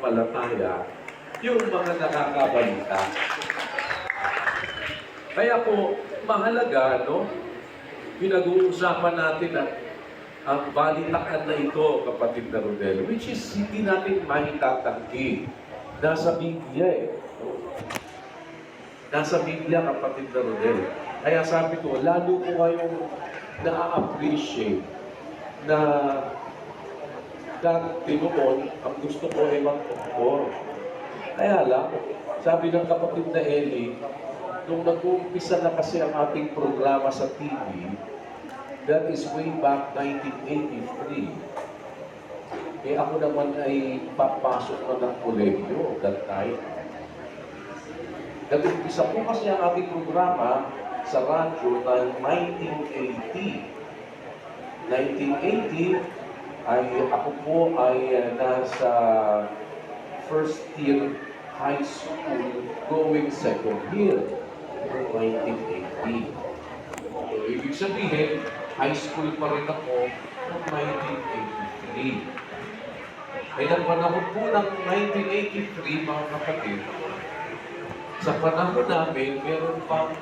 pananampalataya yung mga nakakabalita. Kaya po, mahalaga, no? Pinag-uusapan natin ang balitaan na ito, kapatid na Rodel, which is hindi natin maitatanggi. Nasa Biblia eh. Nasa Biblia, kapatid na Rodel. Kaya sabi ko, lalo ko kayong na-appreciate na dati noon, ang gusto ko ay mag-conform. Kaya lang, sabi ng kapatid na Eli, nung nag-uumpisa na kasi ang ating programa sa TV, that is way back 1983. Eh ako naman ay papasok na ng kolegyo that time. Nag-uumpisa po kasi ang ating programa sa radyo ng 1980. 1980, ako po ay nasa first year high school going second year. 1980. So, ibig sabihin, high school pa rin ako noong 1983. Ay ng panahon po ng 1983, mga kapatid, sa panahon namin, meron pang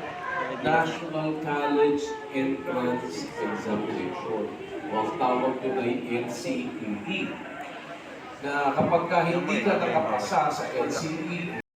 National College Entrance Examination o ang tawag doon ay NCEE na kapag hindi ka nakapasa sa NCEE,